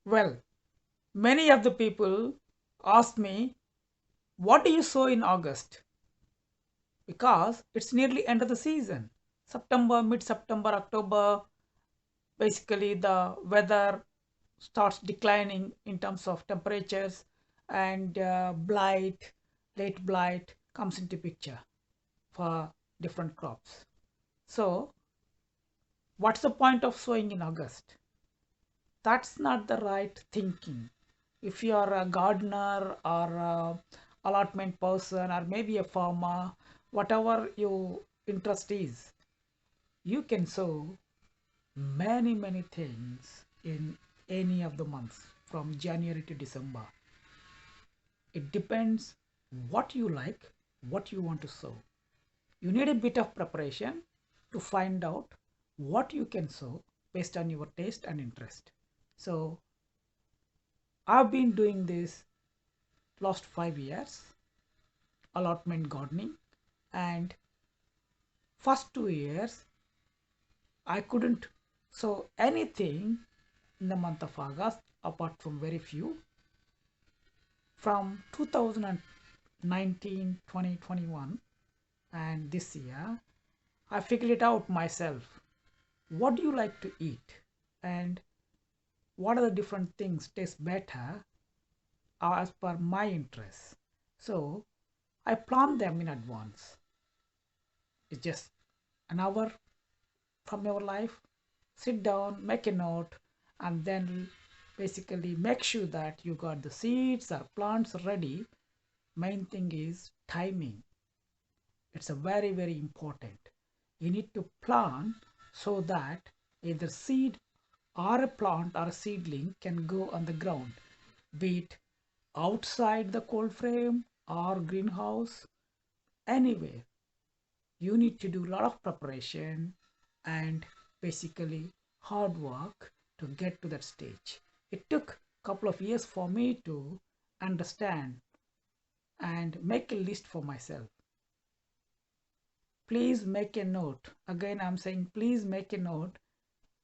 Well, many of the people ask me, what do you sow in August? Because it's nearly end of the season. September, mid September, October, basically the weather starts declining in terms of temperatures and blight, late blight comes into picture for different crops. So, what's the point of sowing in August? That's not the right thinking. If you are a gardener or a allotment person or maybe a farmer, whatever your interest is, you can sow many things in any of the months from January to December. It depends what you like, what you want to sow. You need a bit of preparation to find out what you can sow based on your taste and interest. So I've been doing this last 5 years, allotment gardening, and first 2 years I couldn't sow anything in the month of August apart from very few. From 2019, 2021, and this year, I figured it out myself. What do you like to eat? And what are the different things taste better as per my interests? So I plan them in advance. It's just an hour from your life. Sit down, make a note, and then basically make sure that you got the seeds or plants ready. Main thing is timing. It's a very important. You need to plant so that either seed or a plant or a seedling can go on the ground, be it outside the cold frame or greenhouse, anywhere. You need to do a lot of preparation and basically hard work to get to that stage. It took a couple of years for me to understand and make a list for myself. Please make a note. Again, I'm saying please make a note.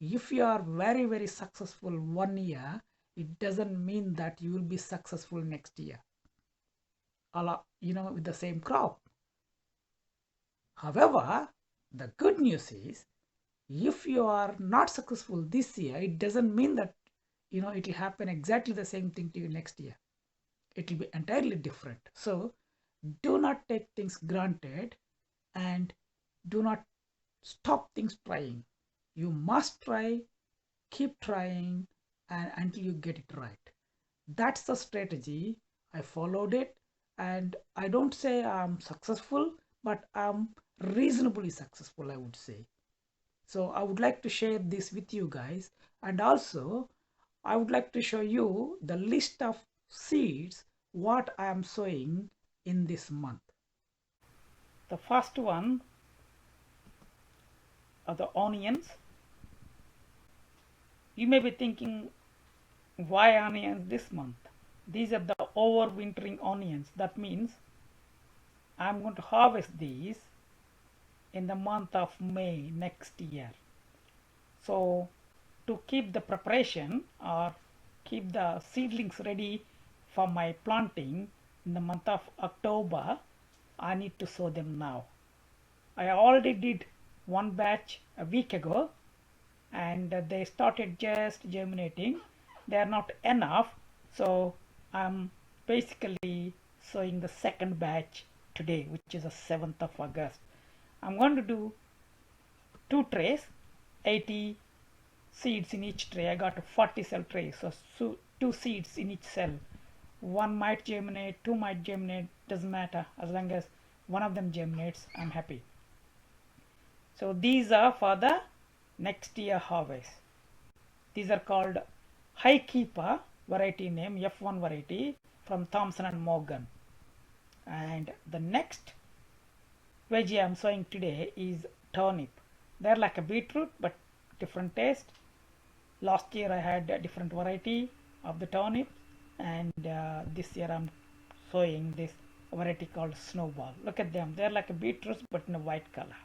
If you are very successful one year, it doesn't mean that you will be successful next year, with the same crop. However, the good news is if you are not successful this year, it doesn't mean that it will happen exactly the same thing to you next year. It will be entirely different. So do not take things granted and do not stop things trying. You must try, keep trying, and until you get it right. That's the strategy. I followed it, and I don't say I'm successful, but I'm reasonably successful, I would say. So I would like to share this with you guys, and also I would like to show you the list of seeds what I am sowing in this month. The first one are the onions. You may be thinking, why onions this month? These are the overwintering onions. That means I'm going to harvest these in the month of May next year. So to keep the preparation or keep the seedlings ready for my planting in the month of October, I need to sow them now. I already did one batch a week ago and they started just germinating. They are not enough, so I'm basically sowing the second batch today, which is the 7th of August. I'm going to do 2 trays, 80 seeds in each tray. I got a 40 cell tray, so 2 seeds in each cell. One might germinate, two might germinate, doesn't matter. As long as one of them germinates, I'm happy. So these are for the next year harvest. These are called High Keeper variety name, F1 variety from Thompson and Morgan. And the next veggie I'm sowing today is turnip. They're like a beetroot but different taste. Last year I had a different variety of the turnip, and this year I'm sowing this variety called Snowball. Look at them, they're like a beetroot but in a white color.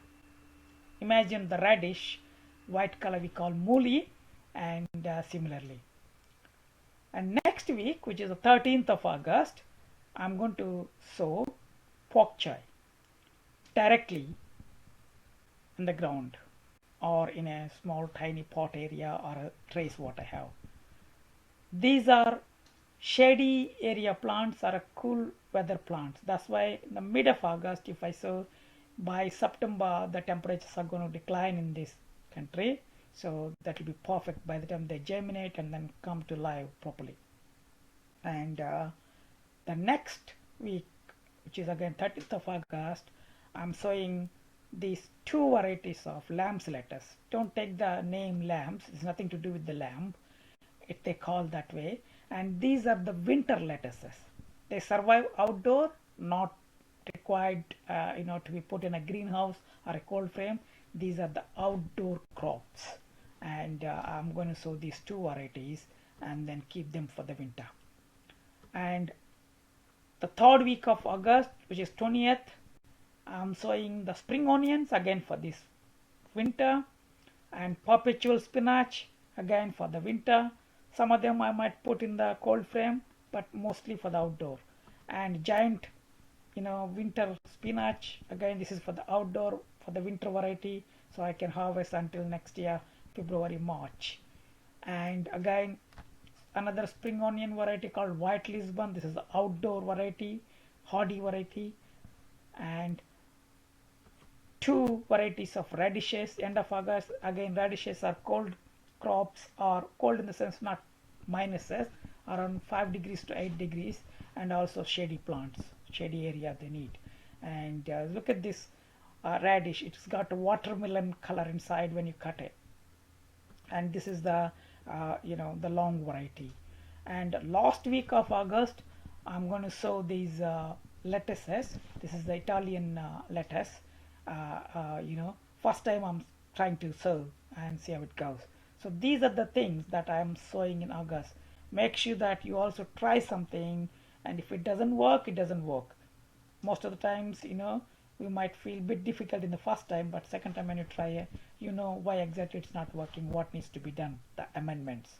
Imagine the radish white color we call mooli, and similarly. And next week, which is the 13th of August, I'm going to sow pok chai directly in the ground or in a small tiny pot area or a trace what I have. These are shady area plants or a cool weather plants. That's why in the mid of August, if I sow, by September the temperatures are going to decline in this country, so that will be perfect by the time they germinate and then come to live properly. And the next week, which is again 30th of August, I'm sowing these two varieties of lamb's lettuce. Don't take the name lambs, it's nothing to do with the lamb, they call that way. And these are the winter lettuces. They survive outdoor, not required to be put in a greenhouse or a cold frame. These are the outdoor crops, and I'm going to sow these two varieties and then keep them for the winter. And the third week of August, which is 20th, I'm sowing the spring onions again for this winter, and perpetual spinach again for the winter. Some of them I might put in the cold frame, but mostly for the outdoor. And giant, winter spinach, again this is for the outdoor, for the winter variety, so I can harvest until next year, February, March. And again another spring onion variety called white Lisbon. This is the outdoor variety, hardy variety. And two varieties of radishes end of August. Again, radishes are cold crops, or cold in the sense not minuses, around 5 degrees to 8 degrees, and also shady plants, shady area they need. And look at this radish, it's got a watermelon color inside when you cut it. And this is the the long variety. And last week of August, I'm going to sow these lettuces. This is the Italian lettuce. First time I'm trying to sow and see how it goes. So these are the things that I am sowing in August. Make sure that you also try something, and if it doesn't work, it doesn't work. Most of the times, we might feel a bit difficult in the first time, but second time when you try it, you know why exactly it's not working, what needs to be done, the amendments.